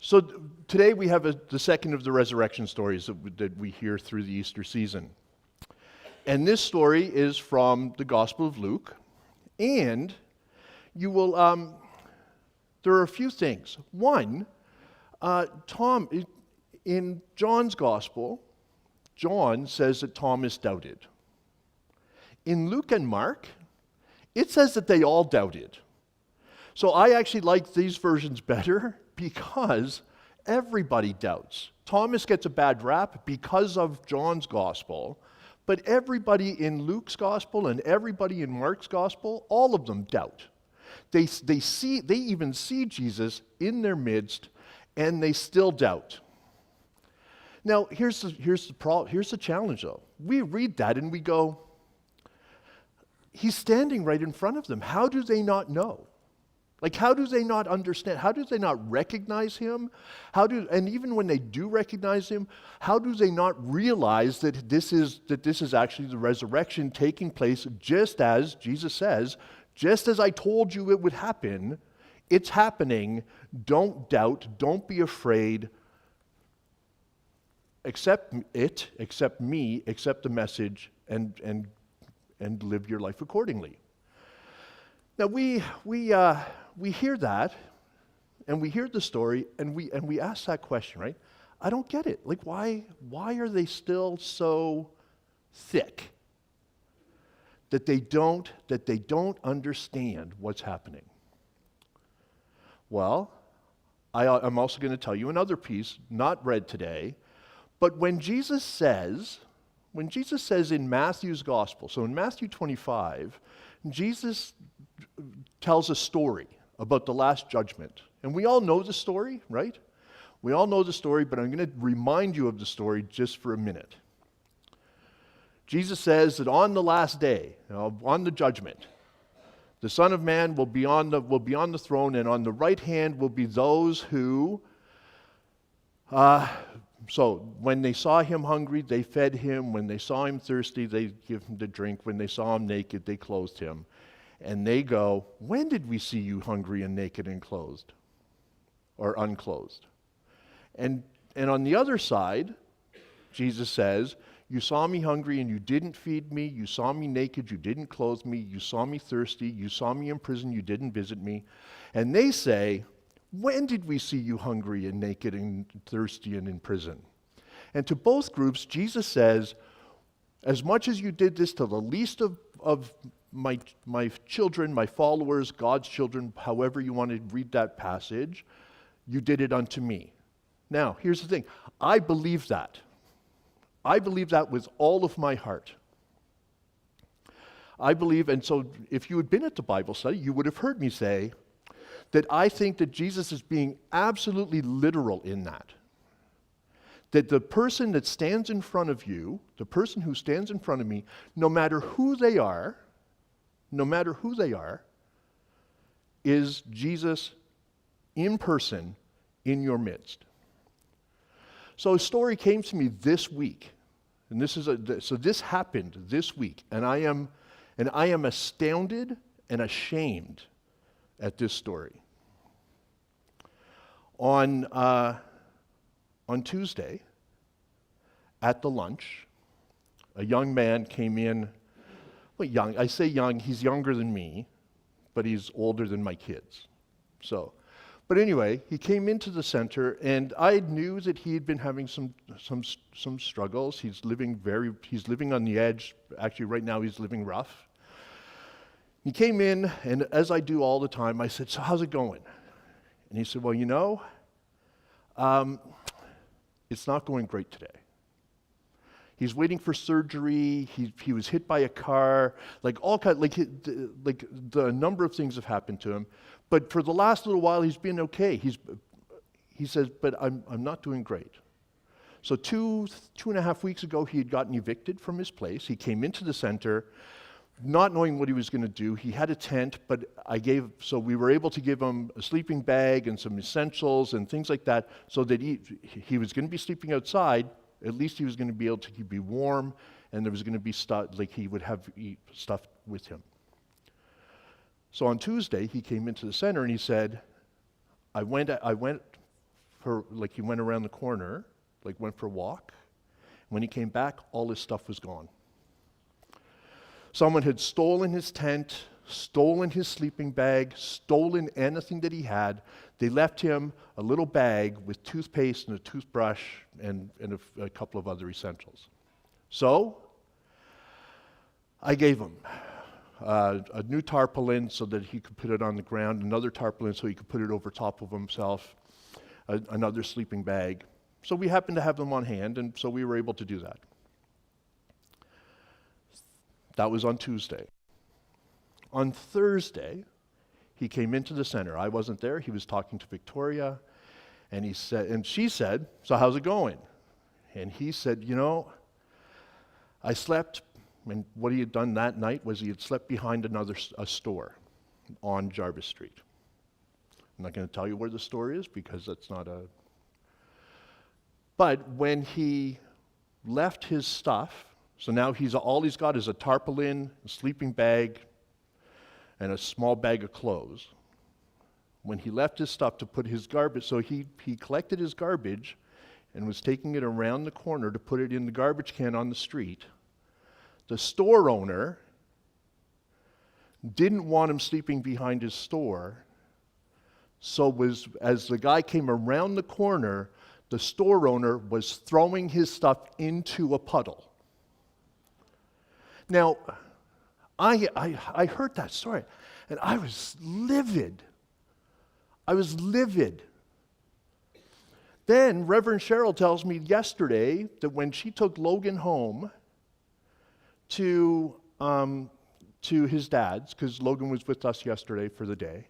So today we have the second of the resurrection stories that we hear through the Easter season. And this story is from the Gospel of Luke. And you will, there are a few things. One, Tom, in John's Gospel, John says that Thomas doubted. In Luke and Mark, it says that they all doubted. So I actually like these versions better because everybody doubts. Thomas gets a bad rap because of John's Gospel, but everybody in Luke's Gospel and everybody in Mark's Gospel, all of them doubt. They even see Jesus in their midst, and they still doubt. Now, here's the challenge, though. We read that and we go, he's standing right in front of them. How do they not know? Like, how do they not understand? How do they not recognize him? And even when they do recognize him, how do they not realize that this is actually the resurrection taking place, just as Jesus says, just as I told you it would happen, it's happening. Don't doubt, don't be afraid. Accept it, accept me, accept the message, and live your life accordingly. Now we hear that, and we hear the story, and we ask that question, right? I don't get it. Like, why are they still so thick that they don't understand what's happening? Well, I'm also going to tell you another piece, not read today, but when Jesus says in Matthew's Gospel, so in Matthew 25, Jesus tells a story about the Last Judgment. And we all know the story, right? We all know the story, but I'm going to remind you of the story just for a minute. Jesus says that on the last day, on the judgment, the Son of Man will be on the throne, and on the right hand will be those who so when they saw him hungry, they fed him. When they saw him thirsty, they gave him to drink. When they saw him naked, they clothed him. And they go, when did we see you hungry and naked and clothed? Or unclothed? And on the other side, Jesus says, you saw me hungry and you didn't feed me. You saw me naked, you didn't clothe me. You saw me thirsty. You saw me in prison, you didn't visit me. And they say, when did we see you hungry and naked and thirsty and in prison? And to both groups, Jesus says, as much as you did this to the least of my children, my followers, God's children, however you want to read that passage, you did it unto me. Now, here's the thing. I believe that. I believe that with all of my heart. I believe, and so if you had been at the Bible study, you would have heard me say that I think that Jesus is being absolutely literal in that. That the person that stands in front of you, the person who stands in front of me, no matter who they are, is Jesus in person in your midst. So a story came to me this week, and so this happened this week, and I am astounded and ashamed at this story. On Tuesday, at the lunch, a young man came in. Well, young, I say young, he's younger than me, but he's older than my kids. But anyway, he came into the center, and I knew that he had been having some struggles. He's living on the edge. Actually, right now he's living rough. He came in, and as I do all the time, I said, so how's it going? And he said, well, it's not going great today. He's waiting for surgery. He was hit by a car. The number of things have happened to him. But for the last little while, he's been okay. He says, but I'm not doing great. So two and a half weeks ago, he had gotten evicted from his place. He came into the center, not knowing what he was going to do. He had a tent, but so we were able to give him a sleeping bag and some essentials and things like that, so that he was going to be sleeping outside. At least he was going to be able to be warm, and there was going to be stuff, like he would have stuff with him. So on Tuesday, he came into the center and he said, I went he went around the corner, went for a walk. When he came back, all his stuff was gone. Someone had stolen his tent, stolen his sleeping bag, stolen anything that he had. They left him a little bag with toothpaste and a toothbrush and a couple of other essentials. So I gave him a new tarpaulin so that he could put it on the ground, another tarpaulin so he could put it over top of himself, another sleeping bag. So we happened to have them on hand, and so we were able to do that. That was on Tuesday. On Thursday, he came into the center. I wasn't there. He was talking to Victoria, and she said, "So how's it going?" And he said, I slept, and what he had done that night was he had slept behind a store on Jarvis Street. I'm not going to tell you where the store is because that's not a... But when he left his stuff, so now all he's got is a tarpaulin, a sleeping bag, and a small bag of clothes. When he left his stuff to put his garbage, so he collected his garbage and was taking it around the corner to put it in the garbage can on the street. The store owner didn't want him sleeping behind his store, so as the guy came around the corner, the store owner was throwing his stuff into a puddle. Now, I heard that story, and I was livid. Then Reverend Cheryl tells me yesterday that when she took Logan home to his dad's, because Logan was with us yesterday for the day,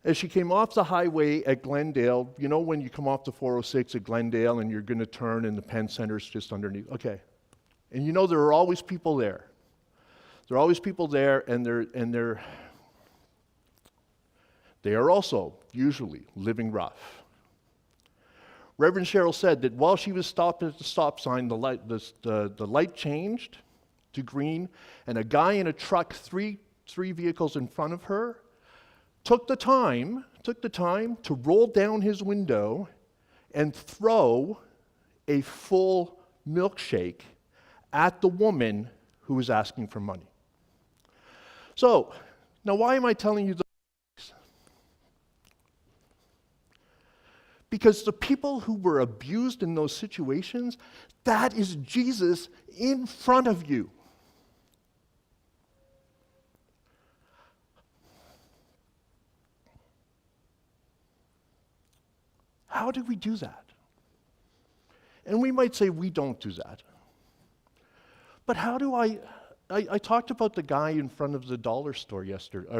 as she came off the highway at Glendale, when you come off the 406 at Glendale and you're going to turn and the Penn Center's just underneath, okay. And there are always people there. There are always people there, and they are also usually living rough. Reverend Cheryl said that while she was stopped at the stop sign, the light changed to green, and a guy in a truck, three vehicles in front of her, took the time to roll down his window and throw a full milkshake at the woman who was asking for money. So, now why am I telling you this? Because the people who were abused in those situations, that is Jesus in front of you. How do we do that? And we might say we don't do that. But how do I talked about the guy in front of the dollar store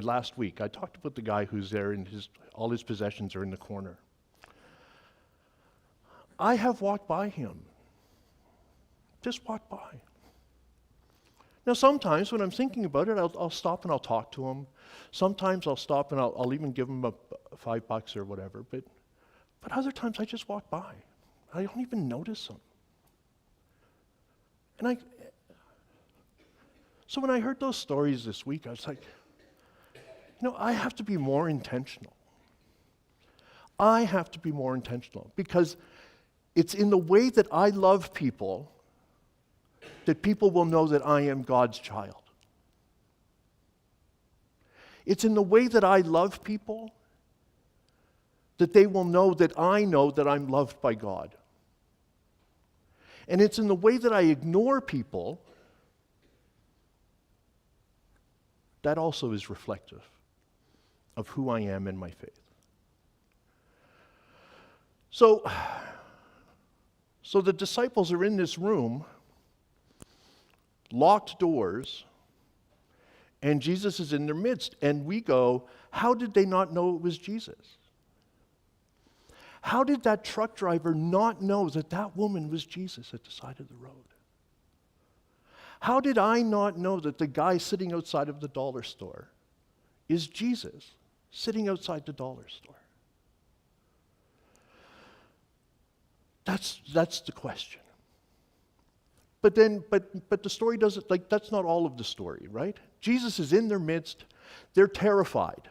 last week. I talked about the guy who's there and all his possessions are in the corner. I have walked by him. Just walked by. Now sometimes when I'm thinking about it, I'll stop and I'll talk to him. Sometimes I'll stop and I'll even give him $5 or whatever. But other times I just walk by. I don't even notice him. So when I heard those stories this week, I was like, I have to be more intentional. I have to be more intentional because it's in the way that I love people that people will know that I am God's child. It's in the way that I love people that they will know that I'm loved by God. And it's in the way that I ignore people that also is reflective of who I am in my faith. So the disciples are in this room, locked doors, and Jesus is in their midst. And we go, how did they not know it was Jesus? How did that truck driver not know that that woman was Jesus at the side of the road? How did I not know that the guy sitting outside of the dollar store is Jesus sitting outside the dollar store? That's the question. But the story doesn't, that's not all of the story, right? Jesus is in their midst. They're terrified.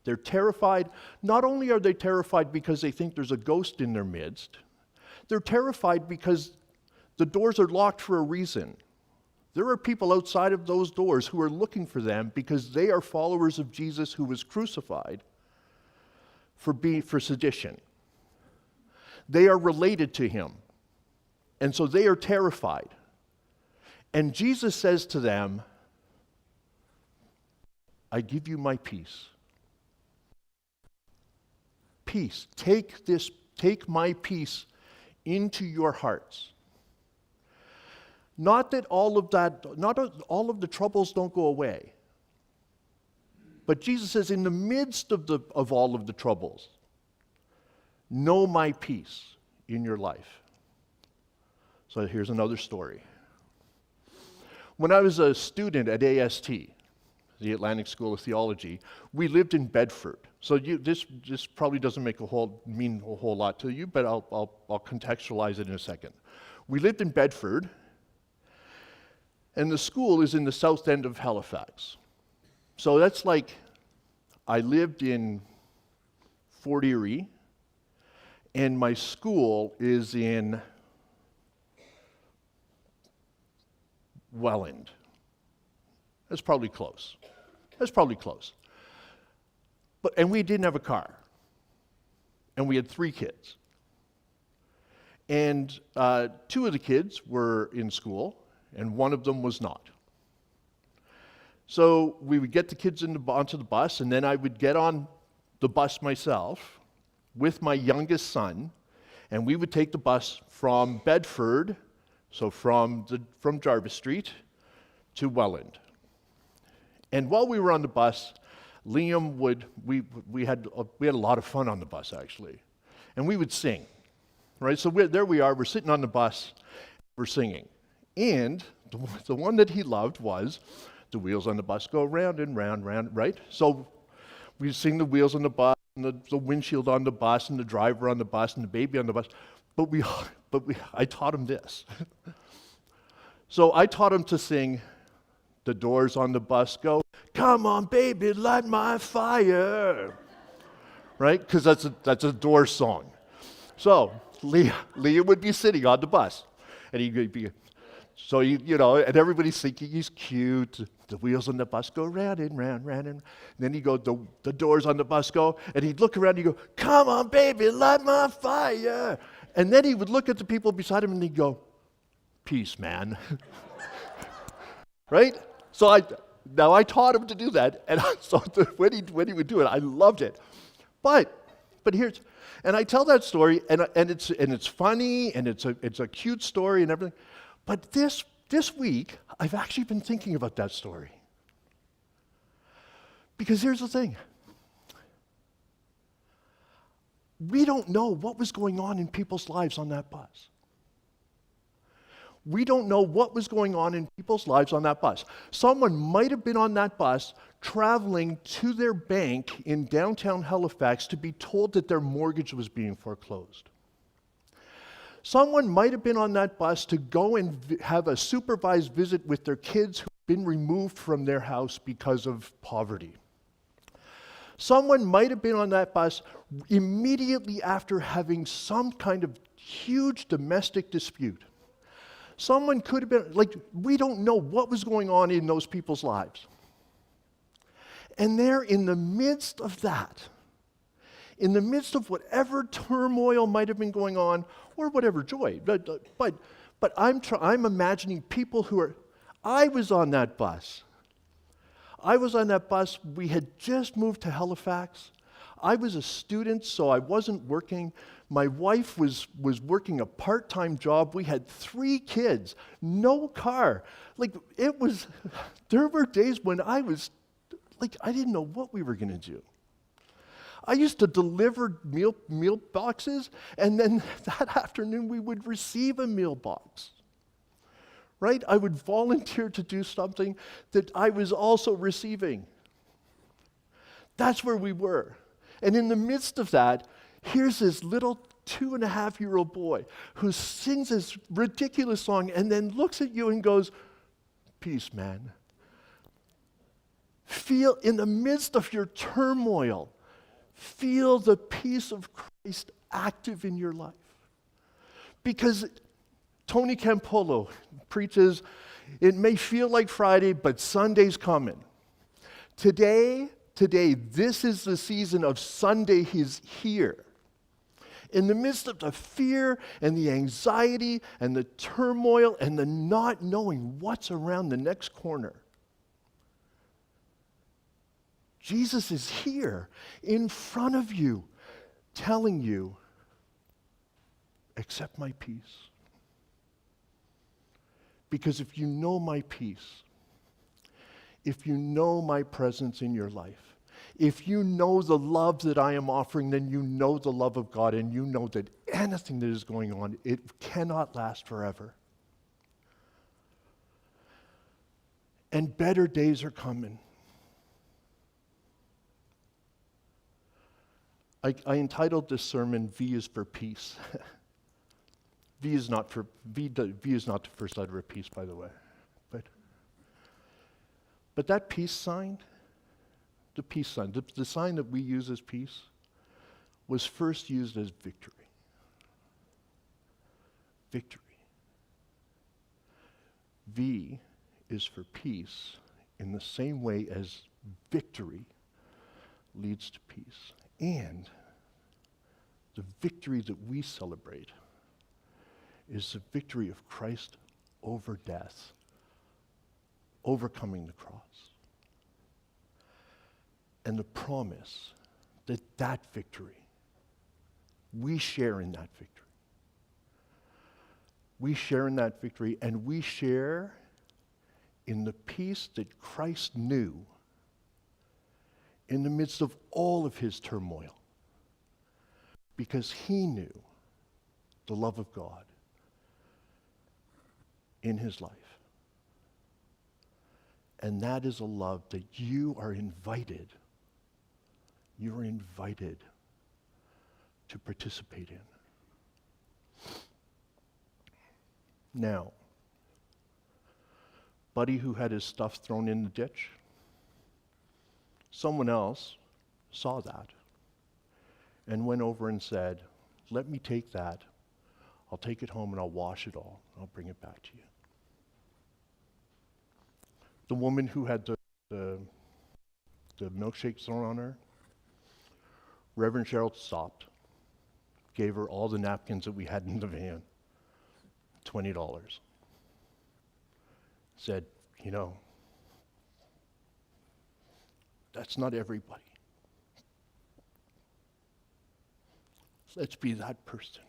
They're terrified. Not only are they terrified because they think there's a ghost in their midst, they're terrified because the doors are locked for a reason. There are people outside of those doors who are looking for them because they are followers of Jesus who was crucified for sedition. They are related to him. And so they are terrified. And Jesus says to them, I give you my peace. Peace. Take my peace into your hearts. Not that all of the troubles don't go away. But Jesus says, in the midst of all of the troubles, know my peace in your life. So here's another story. When I was a student at AST, the Atlantic School of Theology, we lived in Bedford. So this probably doesn't mean a whole lot to you, but I'll contextualize it in a second. We lived in Bedford, and the school is in the south end of Halifax. So that's like, I lived in Fort Erie, and my school is in Welland. That's probably close. And we didn't have a car. And we had 3 kids. And 2 of the kids were in school, and one of them was not. So we would get the kids onto the bus, and then I would get on the bus myself with my youngest son, and we would take the bus from Bedford, so from Jarvis Street to Welland. And while we were on the bus, Liam we had a lot of fun on the bus, actually. And we would sing, right? So there we are, we're sitting on the bus, we're singing. And the one that he loved was, the wheels on the bus go round and round, right? So we sing the wheels on the bus, and the windshield on the bus, and the driver on the bus, and the baby on the bus. But I taught him this. So I taught him to sing, the doors on the bus go, come on, baby, light my fire. Right? Because that's a Doors song. So Leah would be sitting on the bus, and he'd be, so and everybody's thinking he's cute. The wheels on the bus go round and round, round, and then he'd go, the doors on the bus go, and he'd look around and he'd go, come on, baby, light my fire. And then he would look at the people beside him and he'd go, peace, man. Right? So I taught him to do that, and so when he would do it, I loved it. But and I tell that story, and it's funny, and it's a cute story and everything. But this week, I've actually been thinking about that story. Because here's the thing. We don't know what was going on in people's lives on that bus. We don't know what was going on in people's lives on that bus. Someone might have been on that bus traveling to their bank in downtown Halifax to be told that their mortgage was being foreclosed. Someone might have been on that bus to go and have a supervised visit with their kids who've been removed from their house because of poverty. Someone might have been on that bus immediately after having some kind of huge domestic dispute. Someone could have been, we don't know what was going on in those people's lives. And they're in the midst of that, in the midst of whatever turmoil might have been going on, or whatever joy. But I'm imagining people who are, I was on that bus. We had just moved to Halifax. I was a student, so I wasn't working. My wife was working a part-time job. We had 3 kids, no car. There were days when I didn't know what we were going to do. I used to deliver meal boxes, and then that afternoon we would receive a meal box. Right? I would volunteer to do something that I was also receiving. That's where we were. And in the midst of that, here's this little 2.5-year-old boy who sings this ridiculous song and then looks at you and goes, peace, man. Feel in the midst of your turmoil, Feel the peace of Christ active in your life. Because Tony Campolo preaches, it may feel like Friday, but Sunday's coming. Today, this is the season of Sunday is here. In the midst of the fear and the anxiety and the turmoil and the not knowing what's around the next corner, Jesus is here in front of you, telling you, accept my peace. Because if you know my peace, if you know my presence in your life, if you know the love that I am offering, then you know the love of God, and you know that anything that is going on, it cannot last forever. And better days are coming. I entitled this sermon, V is for peace. V is not the first letter of peace, by the way. But that peace sign, the peace sign, the sign that we use as peace, was first used as victory. Victory. V is for peace in the same way as victory leads to peace. And the victory that we celebrate is the victory of Christ over death, overcoming the cross. And the promise that that victory, we share in that victory. We share in that victory, and we share in the peace that Christ knew in the midst of all of his turmoil, because he knew the love of God in his life. And that is a love that you are invited to participate in. Now, buddy who had his stuff thrown in the ditch, someone else saw that and went over and said, let me take that. I'll take it home and I'll wash it all. I'll bring it back to you. The woman who had the milkshake thrown on her, Reverend Cheryl stopped, gave her all the napkins that we had in the van, $20. Said, that's not everybody. Let's be that person.